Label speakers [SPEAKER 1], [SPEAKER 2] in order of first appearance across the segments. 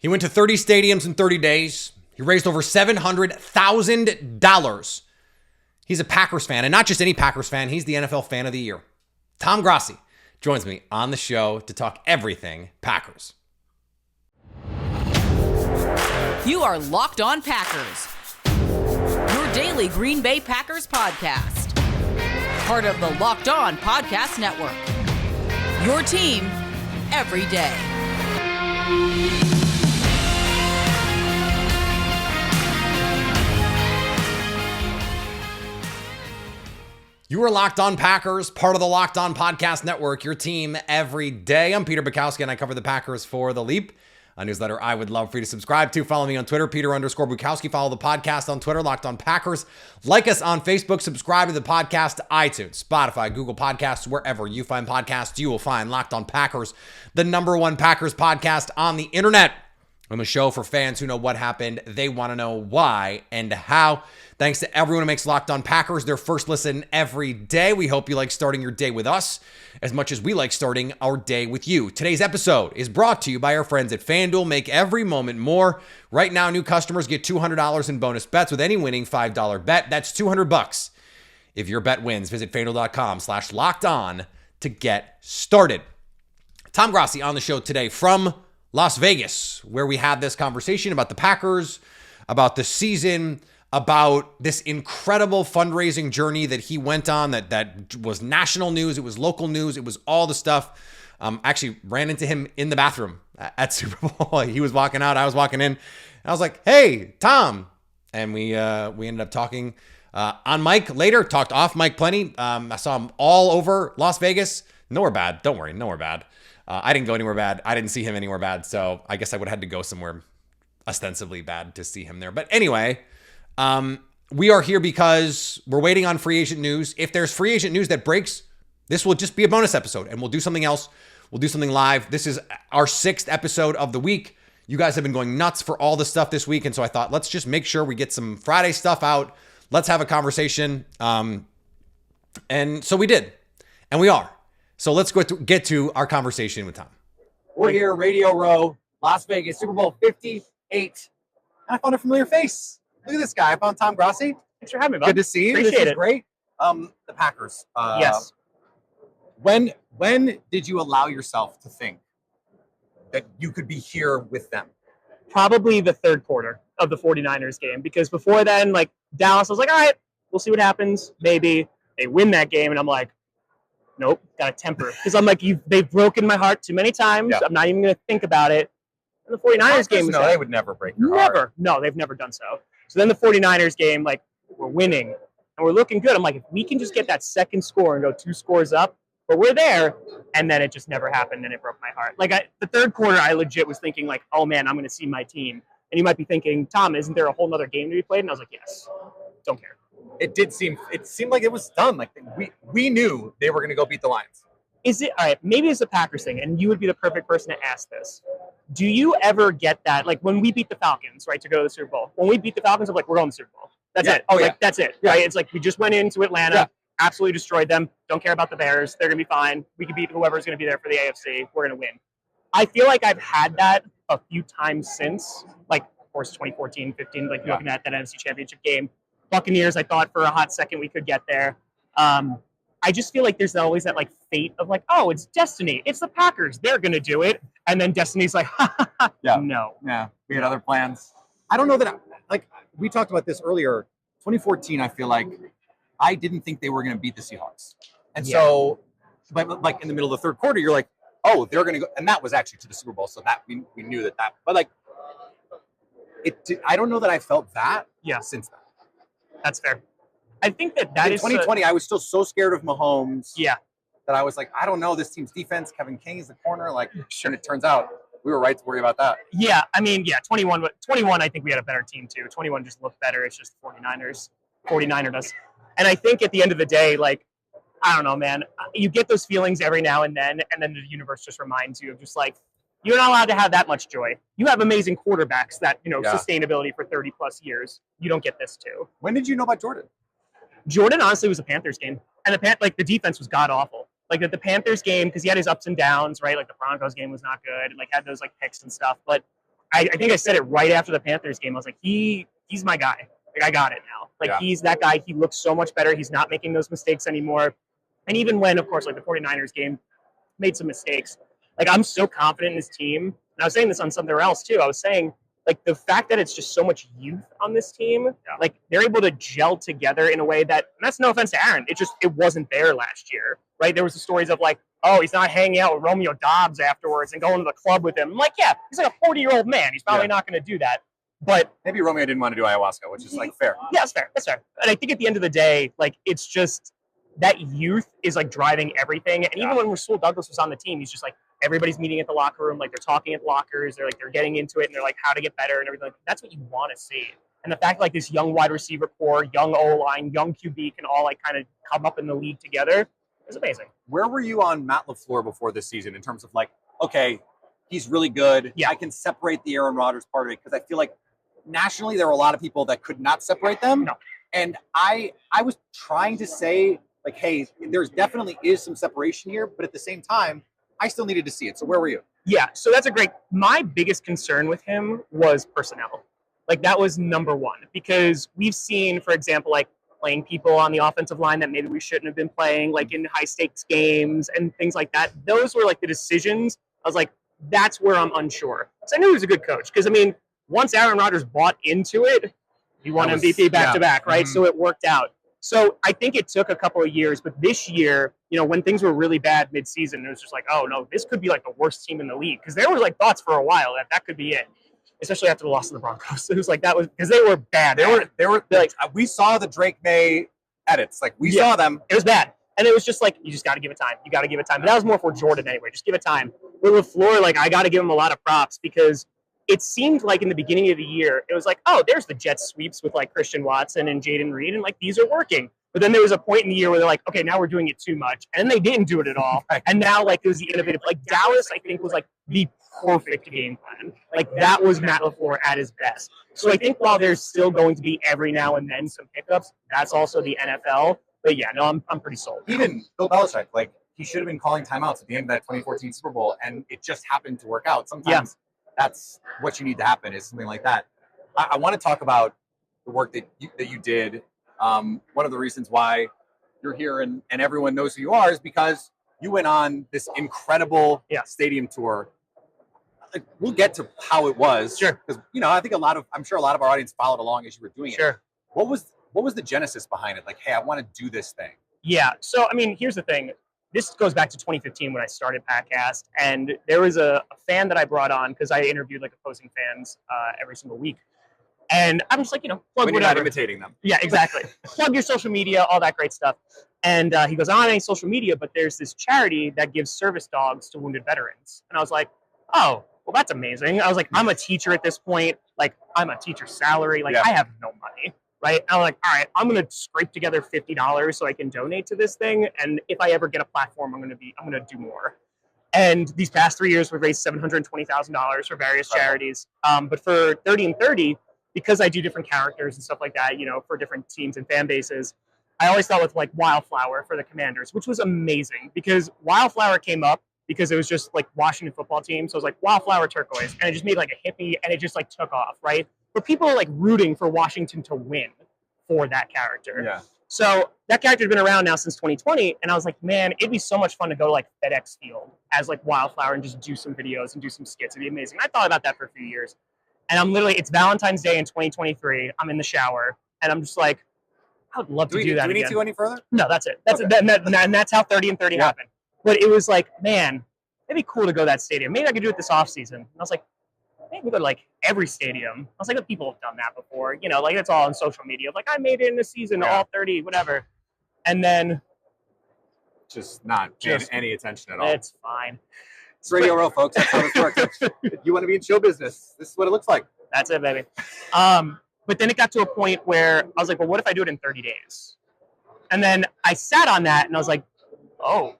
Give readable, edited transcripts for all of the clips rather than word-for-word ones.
[SPEAKER 1] He went to 30 stadiums in 30 days. He raised over $700,000. He's a Packers fan, and not just any Packers fan. He's the NFL Fan of the Year. Tom Grossi joins me on the show to talk everything Packers.
[SPEAKER 2] You are Locked On Packers, your daily Green Bay Packers podcast. Part of the Locked On Podcast Network, your team every day.
[SPEAKER 1] You are Locked On Packers, part of the Locked On Podcast Network, your team every day. I'm Peter Bukowski, and I cover the Packers for The Leap, a newsletter I would love for you to subscribe to. Follow me on Twitter, Peter_Bukowski. Follow the podcast on Twitter, Locked On Packers. Like us on Facebook. Subscribe to the podcast to iTunes, Spotify, Google Podcasts, wherever you find podcasts, you will find Locked On Packers, the #1 Packers podcast on the internet. I'm a show for fans who know what happened. They want to know why and how. Thanks to everyone who makes Locked On Packers their first listen every day. We hope you like starting your day with us as much as we like starting our day with you. Today's episode is brought to you by our friends at FanDuel. Make every moment more. Right now, new customers get $200 in bonus bets with any winning $5 bet. That's $200 if your bet wins. Visit FanDuel.com/LockedOn to get started. Tom Grossi on the show today from Las Vegas, where we had this conversation about the Packers, about the season, about this incredible fundraising journey that he went on that was national news, it was local news, it was all the stuff. I actually ran into him in the bathroom at Super Bowl. He was walking out, I was walking in. I was like, hey, Tom. And we ended up talking on mic later, talked off mic plenty. I saw him all over Las Vegas. Nowhere bad. Don't worry, nowhere bad. I didn't go anywhere bad. I didn't see him anywhere bad. So I guess I would have had to go somewhere ostensibly bad to see him there. But anyway, we are here because we're waiting on free agent news. If there's free agent news that breaks, this will just be a bonus episode and we'll do something else. We'll do something live. This is our 6th episode of the week. You guys have been going nuts for all this stuff this week. And so I thought, let's just make sure we get some Friday stuff out. Let's have a conversation. And so we did, and we are. So let's get to our conversation with Tom.
[SPEAKER 3] We're here, Radio Row, Las Vegas, Super Bowl 58. And I found a familiar face. Look at this guy. I found Tom Grossi.
[SPEAKER 4] Thanks for having me, bud.
[SPEAKER 3] Good to see you.
[SPEAKER 4] Appreciate it.
[SPEAKER 3] Great. The Packers.
[SPEAKER 4] Yes.
[SPEAKER 3] When did you allow yourself to think that you could be here with them?
[SPEAKER 4] Probably the third quarter of the 49ers game, because before then, like Dallas, I was like, all right, we'll see what happens. Maybe they win that game, and I'm like, nope, got to temper. Because I'm like, they've broken my heart too many times.
[SPEAKER 3] Yeah.
[SPEAKER 4] I'm not even going to think about it. And the 49ers game was
[SPEAKER 3] they would never break your heart.
[SPEAKER 4] Never. No, they've never done so. So then the 49ers game, like, we're winning, and we're looking good. I'm like, if we can just get that second score and go 2 scores up, but we're there, and then it just never happened, and it broke my heart. Like, the third quarter, I legit was thinking, like, oh, man, I'm going to see my team. And you might be thinking, Tom, isn't there a whole other game to be played? And I was like, yes. Don't care.
[SPEAKER 3] It seemed like it was done. Like, we knew they were going to go beat the Lions.
[SPEAKER 4] Is it, all right, maybe it's a Packers thing, and you would be the perfect person to ask this. Do you ever get that, like, when we beat the Falcons, right, to go to the Super Bowl? When we beat the Falcons, I'm like, we're going to the Super Bowl. That's it.
[SPEAKER 3] Oh, yeah.
[SPEAKER 4] Like, that's it, right? It's like, we just went into Atlanta, absolutely destroyed them, don't care about the Bears, they're going to be fine. We can beat whoever's going to be there for the AFC, we're going to win. I feel like I've had that a few times since, like, of course, 2014, 15, like, looking at that NFC Championship game. Buccaneers, I thought for a hot second we could get there. I just feel like there's always that, like, fate of, like, oh, it's destiny. It's the Packers. They're going to do it. And then destiny's like, no.
[SPEAKER 3] Yeah, we had other plans. I don't know that, like, we talked about this earlier. 2014, I feel like I didn't think they were going to beat the Seahawks. And so, but, like, in the middle of the third quarter, you're like, oh, they're going to go. And that was actually to the Super Bowl. So that we knew that. But, like, I don't know that I felt that since then.
[SPEAKER 4] That's fair. I think that
[SPEAKER 3] in
[SPEAKER 4] is
[SPEAKER 3] 2020. I was still so scared of Mahomes.
[SPEAKER 4] Yeah.
[SPEAKER 3] That I was like, I don't know this team's defense. Kevin King is the corner. Like, and it turns out we were right to worry about that.
[SPEAKER 4] Yeah, I mean, 21. I think we had a better team too. 21 just looked better. It's just 49ers us. And I think at the end of the day, like, I don't know, man. You get those feelings every now and then the universe just reminds you of just like, you're not allowed to have that much joy. You have amazing quarterbacks that, sustainability for 30 plus years. You don't get this too.
[SPEAKER 3] When did you know about Jordan?
[SPEAKER 4] Jordan honestly was a Panthers game. And the defense was god awful. Like the Panthers game, because he had his ups and downs, right? Like the Broncos game was not good. Like had those like picks and stuff. But I think I said it right after the Panthers game. I was like, he's my guy. Like, I got it now. Like, he's that guy. He looks so much better. He's not making those mistakes anymore. And even when, of course, like the 49ers game made some mistakes, like I'm so confident in his team. And I was saying this on something else too. I was saying, like, the fact that it's just so much youth on this team, like they're able to gel together in a way that, and that's no offense to Aaron, it wasn't there last year, right? There was the stories of like, oh, he's not hanging out with Romeo Dobbs afterwards and going to the club with him. I'm like, yeah, he's like a 40-year-old man. He's probably not going to do that. But
[SPEAKER 3] maybe Romeo didn't want to do ayahuasca, which is like fair.
[SPEAKER 4] Yeah, that's fair. That's fair. And I think at the end of the day, like it's just that youth is like driving everything. And even when Rasul Douglas was on the team, he's just like, everybody's meeting at the locker room, like they're talking at lockers, they're getting into it, and they're like how to get better and everything. Like, that's what you want to see. And the fact like this young wide receiver core, young O-line, young QB can all like kind of come up in the league together is amazing.
[SPEAKER 3] Where were you on Matt LaFleur before this season in terms of like, okay, he's really good. I can separate the Aaron Rodgers part of it because I feel like nationally there were a lot of people that could not separate them.
[SPEAKER 4] No.
[SPEAKER 3] And I was trying to say like, hey, there's definitely is some separation here, but at the same time, I still needed to see it. So where were you?
[SPEAKER 4] Yeah, so that's my biggest concern with him was personnel. Like that was number one, because we've seen, for example, like playing people on the offensive line that maybe we shouldn't have been playing, like in high stakes games and things like that. Those were like the decisions. I was like, that's where I'm unsure. So I knew he was a good coach because, I mean, once Aaron Rodgers bought into it, he won MVP back-to-back, right? Mm-hmm. So it worked out. So I think it took a couple of years, but this year, you know, when things were really bad mid-season, it was just like, oh no, this could be like the worst team in the league. Because there were like thoughts for a while that could be it, especially after the loss to the Broncos. It was like that was because they were bad. They were like,
[SPEAKER 3] we saw the Drake May edits, like we saw them.
[SPEAKER 4] It was bad, and it was just like you just got to give it time. You got to give it time. But that was more for Jordan anyway. Just give it time. With LaFleur, like I got to give him a lot of props because it seemed like in the beginning of the year, it was like, oh, there's the jet sweeps with like Christian Watson and Jaden Reed, and like these are working. But then there was a point in the year where they're like, okay, now we're doing it too much. And they didn't do it at all. And now like it was the innovative. Like Dallas, I think, was like the perfect game plan. Like that was Matt LaFleur at his best. So I think while there's still going to be every now and then some hiccups, that's also the NFL. But yeah, no, I'm pretty sold.
[SPEAKER 3] Even Bill Belichick, like he should have been calling timeouts at the end of that 2014 Super Bowl, and it just happened to work out. Sometimes that's what you need to happen is something like that. I want to talk about the work that you did. One of the reasons why you're here and everyone knows who you are is because you went on this incredible stadium tour. Like, we'll get to how it was.
[SPEAKER 4] Sure.
[SPEAKER 3] Because, you know, I'm sure a lot of our audience followed along as you were doing it. What was the genesis behind it? Like, hey, I want to do this thing.
[SPEAKER 4] Yeah. So, I mean, here's the thing. This goes back to 2015 when I started Packcast, and there was a fan that I brought on because I interviewed like opposing fans every single week. And I'm just like, you know, plug
[SPEAKER 3] when
[SPEAKER 4] whatever.
[SPEAKER 3] You're not imitating them.
[SPEAKER 4] Yeah, exactly. Plug your social media, all that great stuff. And he goes, I don't have any social media, but there's this charity that gives service dogs to wounded veterans. And I was like, oh, well, that's amazing. I was like, I'm a teacher at this point. Like, I'm a teacher's salary. Like, I have no money, right? And I'm like, all right, I'm going to scrape together $50 so I can donate to this thing. And if I ever get a platform, I'm going to do more. And these past 3 years, we've raised $720,000 for various charities. But for 30 and 30, because I do different characters and stuff like that, you know, for different teams and fan bases, I always thought with like Wildflower for the Commanders, which was amazing because Wildflower came up because it was just like Washington football team. So it was like Wildflower Turquoise, and it just made like a hippie, and it just like took off, right? But people are like rooting for Washington to win for that character.
[SPEAKER 3] Yeah.
[SPEAKER 4] So that character's been around now since 2020, and I was like, man, it'd be so much fun to go to like FedEx Field as like Wildflower and just do some videos and do some skits. It'd be amazing. I thought about that for a few years. And it's Valentine's Day in 2023. I'm in the shower, and I'm just like, I would love to do that.
[SPEAKER 3] Do we need
[SPEAKER 4] again.
[SPEAKER 3] to go any further?
[SPEAKER 4] No, that's it. That's it. And that's how 30 and 30 happened. But it was like, man, it'd be cool to go to that stadium. Maybe I could do it this off season. And I was like, maybe we go to like every stadium. I was like, people have done that before. You know, like it's all on social media. Like I made it in a season, all 30, whatever. And then
[SPEAKER 3] just not paying any attention at all.
[SPEAKER 4] It's fine.
[SPEAKER 3] It's Radio Row, folks. That's how this works. If you want to be in show business, this is what it looks like.
[SPEAKER 4] That's it, baby. But then it got to a point where I was like, well, what if I do it in 30 days? And then I sat on that, and I was like, oh,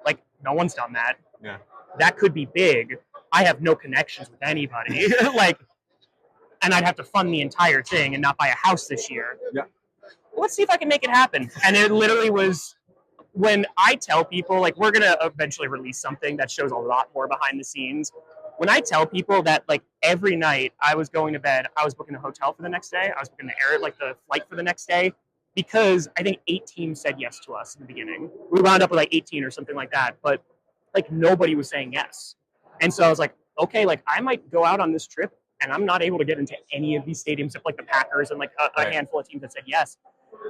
[SPEAKER 4] like, no one's done that.
[SPEAKER 3] Yeah.
[SPEAKER 4] That could be big. I have no connections with anybody. And I'd have to fund the entire thing and not buy a house this year.
[SPEAKER 3] Yeah.
[SPEAKER 4] Let's see if I can make it happen. And it literally was... When I tell people, like, we're going to eventually release something that shows a lot more behind the scenes, when I tell people that like every night I was going to bed, I was booking a hotel for the next day. I was booking the flight for the next day because I think 8 teams said yes to us in the beginning. We wound up with like 18 or something like that, but like nobody was saying yes. And so I was like, okay, like I might go out on this trip and I'm not able to get into any of these stadiums except like the Packers and like a handful of teams that said yes.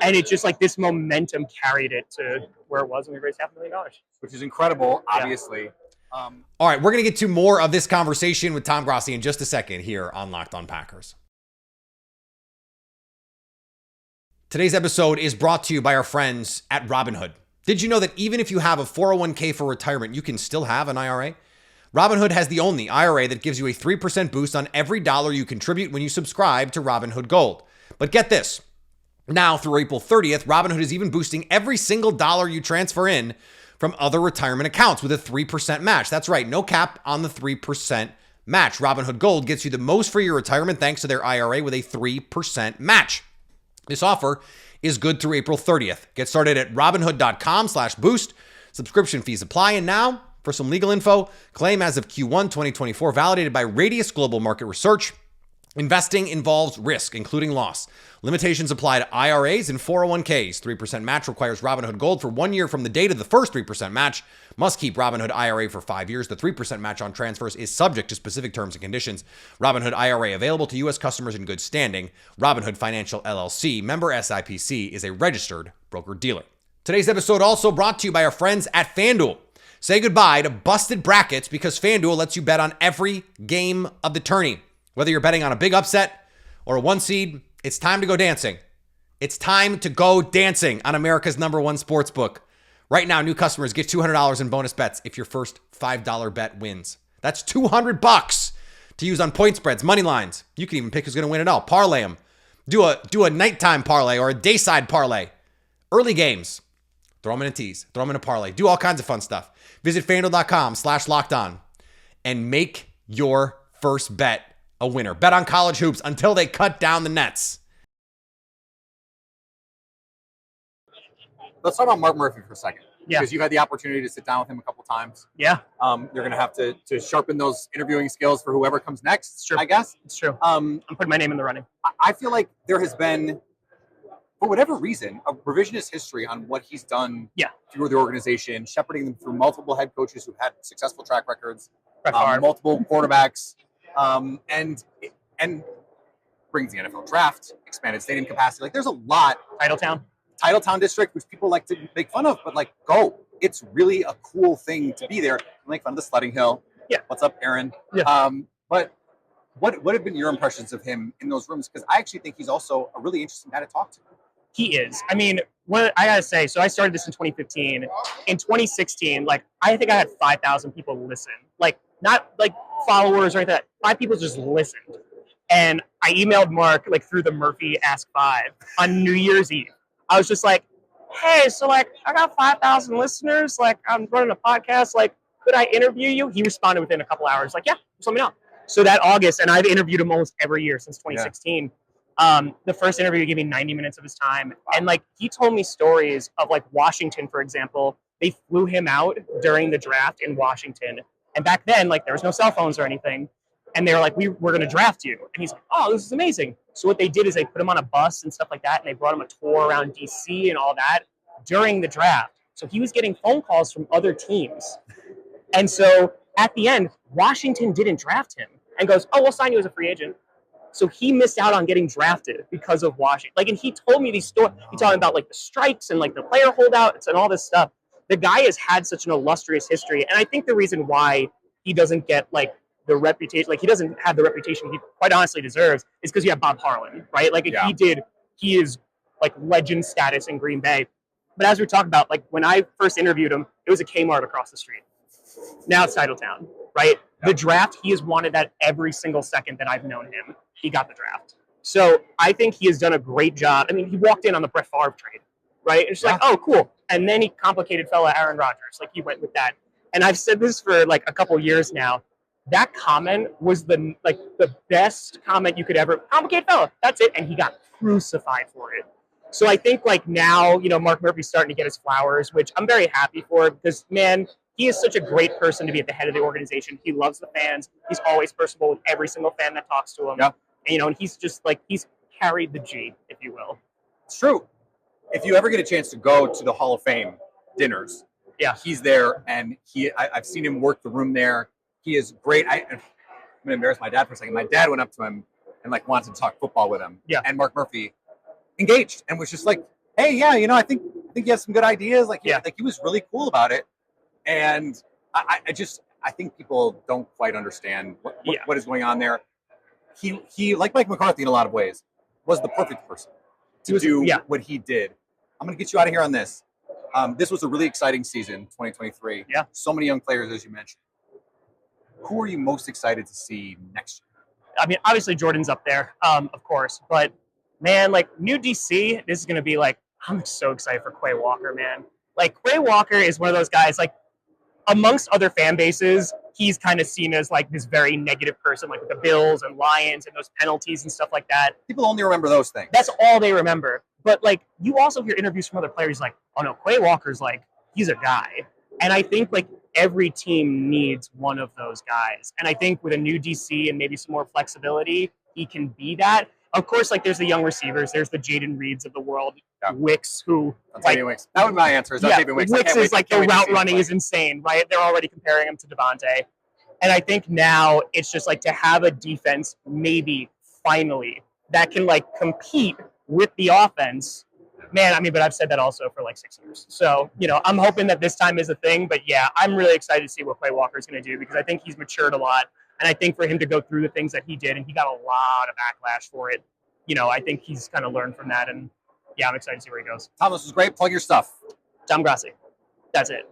[SPEAKER 4] And it's just like this momentum carried it to where it was, and we raised $500,000,
[SPEAKER 3] which is incredible, obviously.
[SPEAKER 1] All right, we're going to get to more of this conversation with Tom Grossi in just a second here on Locked On Packers. Today's episode is brought to you by our friends at Robinhood. Did you know that even if you have a 401k for retirement, you can still have an IRA? Robinhood has the only IRA that gives you a 3% boost on every dollar you contribute when you subscribe to Robinhood Gold. But get this. Now, through April 30th, Robinhood is even boosting every single dollar you transfer in from other retirement accounts with a 3% match. That's right, no cap on the 3% match. Robinhood Gold gets you the most for your retirement thanks to their IRA with a 3% match. This offer is good through April 30th. Get started at robinhood.com/boost. Subscription fees apply. And now, for some legal info, claim as of Q1 2024, validated by Radius Global Market Research. Investing involves risk, including loss. Limitations apply to IRAs and 401ks. 3% match requires Robinhood Gold for 1 year from the date of the first 3% match. Must keep Robinhood IRA for 5 years. The 3% match on transfers is subject to specific terms and conditions. Robinhood IRA available to U.S. customers in good standing. Robinhood Financial LLC, member SIPC, is a registered broker-dealer. Today's episode also brought to you by our friends at FanDuel. Say goodbye to busted brackets because FanDuel lets you bet on every game of the tourney. Whether you're betting on a big upset or a 1 seed, it's time to go dancing. It's time to go dancing on America's #1 sports book. Right now, new customers get $200 in bonus bets if your first $5 bet wins. That's $200 to use on point spreads, money lines. You can even pick who's going to win it all. Parlay them. Do a nighttime parlay or a dayside parlay. Early games. Throw them in a tease. Throw them in a parlay. Do all kinds of fun stuff. Visit FanDuel.com/lockedon and make your first bet a winner. Bet on college hoops until they cut down the nets.
[SPEAKER 3] Let's talk about Mark Murphy for a second.
[SPEAKER 4] Yeah.
[SPEAKER 3] Because you've had the opportunity to sit down with him a couple times.
[SPEAKER 4] Yeah.
[SPEAKER 3] You're going to have to sharpen those interviewing skills for whoever comes next,
[SPEAKER 4] It's true.
[SPEAKER 3] I guess.
[SPEAKER 4] It's true. I'm putting my name in the running.
[SPEAKER 3] I feel like there has been, for whatever reason, a revisionist history on what he's done through the organization, shepherding them through multiple head coaches who've had successful track records, multiple quarterbacks, and brings the NFL draft, expanded stadium capacity. Like there's a lot. Titletown district, which people like to make fun of, but like go. It's really a cool thing to be there. Make fun of the sledding hill.
[SPEAKER 4] Yeah.
[SPEAKER 3] What's up, Aaron?
[SPEAKER 4] Yeah.
[SPEAKER 3] But what have been your impressions of him in those rooms? Because I actually think he's also a really interesting guy to talk to.
[SPEAKER 4] He is. I mean, what I gotta say, so I started this in 2015. In 2016, like I think I had 5,000 people listen. Like not like followers or anything like that. 5 people just listened. And I emailed Mark like through the Murphy Ask 5 on New Year's Eve. I was just like, hey, so like I got 5,000 listeners. Like I'm running a podcast. Like, could I interview you? He responded within a couple hours. Like, yeah, just let me know. So that August, and I've interviewed him almost every year since 2016. The first interview, he gave me 90 minutes of his time. And like, he told me stories of like Washington, for example. They flew him out during the draft in Washington. And back then, like there was no cell phones or anything. And they were like, we're going to draft you. And he's like, oh, this is amazing. So what they did is they put him on a bus and stuff like that. And they brought him a tour around DC and all that during the draft. So he was getting phone calls from other teams. And so at the end, Washington didn't draft him and goes, oh, we'll sign you as a free agent. So he missed out on getting drafted because of Washington. Like, and he told me these stories. He told me about like the strikes and like the player holdouts and all this stuff. The guy has had such an illustrious history. And I think the reason why he doesn't get like the reputation, like he doesn't have the reputation he quite honestly deserves, is because you have Bob Harlan, right? Like he is like legend status in Green Bay. But as we talked about, like when I first interviewed him, it was a Kmart across the street. Now it's Titletown, right? The draft, he has wanted that every single second that I've known him. He got the draft. So I think he has done a great job. I mean, he walked in on the Brett Favre trade, right? It's like, oh, cool. And then he complicated fella Aaron Rodgers. Like he went with that. And I've said this for like a couple years now. That comment was the best comment you could ever, complicated fella. That's it. And he got crucified for it. So I think like now, you know, Mark Murphy's starting to get his flowers, which I'm very happy for because, man, he is such a great person to be at the head of the organization. He loves the fans. He's always personable with every single fan that talks to him.
[SPEAKER 3] Yeah.
[SPEAKER 4] And he's just he's carried the G, if you will.
[SPEAKER 3] It's true. If you ever get a chance to go to the Hall of Fame dinners,
[SPEAKER 4] yeah,
[SPEAKER 3] he's there, and I've seen him work the room there. He is great. I'm gonna embarrass my dad for a second. My dad went up to him and wanted to talk football with him.
[SPEAKER 4] Yeah.
[SPEAKER 3] And Mark Murphy engaged and was just like, "Hey, yeah, I think you have some good ideas." He was really cool about it. And I think people don't quite understand what is going on there. He like Mike McCarthy in a lot of ways, was the perfect person to do what he did. I'm going to get you out of here on this. This was a really exciting season, 2023.
[SPEAKER 4] Yeah.
[SPEAKER 3] So many young players, as you mentioned. Who are you most excited to see next year?
[SPEAKER 4] I mean, obviously Jordan's up there, of course. But, man, new DC, this is going to be I'm so excited for Quay Walker, man. Quay Walker is one of those guys, amongst other fan bases, he's kind of seen as this very negative person, with the Bills and Lions and those penalties and stuff like that.
[SPEAKER 3] People only remember those things.
[SPEAKER 4] That's all they remember. But you also hear interviews from other players oh no, Quay Walker's he's a guy. And I think every team needs one of those guys. And I think with a new DC and maybe some more flexibility, he can be that. Of course, there's the young receivers. There's the Jaden Reeds of the world. Yeah. Wicks, who
[SPEAKER 3] Wicks. That would be my answer. Is David Wicks.
[SPEAKER 4] Wicks is the route running is insane, right? They're already comparing him to Devontae. And I think now it's just to have a defense maybe finally that can compete with the offense. Man, I mean, but I've said that also for 6 years. So, I'm hoping that this time is a thing. But yeah, I'm really excited to see what Quay Walker is going to do because I think he's matured a lot. And I think for him to go through the things that he did, and he got a lot of backlash for it, I think he's kind of learned from that. And yeah, I'm excited to see where he goes.
[SPEAKER 3] Tom, this was great. Plug your stuff.
[SPEAKER 4] Tom Grossi. That's it.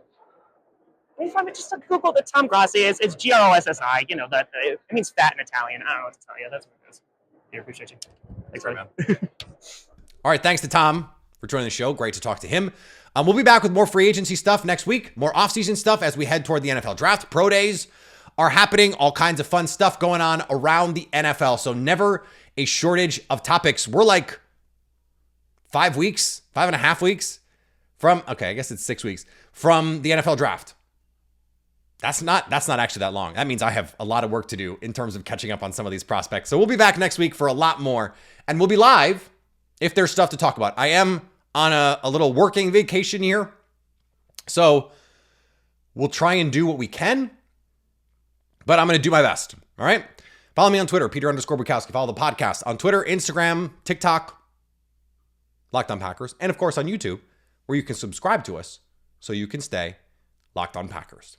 [SPEAKER 4] If I'm just Google the Tom Grossi, it's Grossi. It means fat in Italian. I don't know what to tell you. That's what it is. I appreciate you. Thanks, man.
[SPEAKER 1] All right, thanks to Tom for joining the show. Great to talk to him. We'll be back with more free agency stuff next week, more offseason stuff as we head toward the NFL draft. Pro days are happening, all kinds of fun stuff going on around the NFL. So never a shortage of topics. We're 5 weeks, 5.5 weeks from, I guess it's 6 weeks from the NFL draft. That's not actually that long. That means I have a lot of work to do in terms of catching up on some of these prospects. So we'll be back next week for a lot more, and we'll be live if there's stuff to talk about. I am on a little working vacation here, so we'll try and do what we can, but I'm going to do my best. All right. Follow me on Twitter, Peter_Bukowski. Follow the podcast on Twitter, Instagram, TikTok, Locked On Packers, and of course on YouTube, where you can subscribe to us so you can stay Locked On Packers.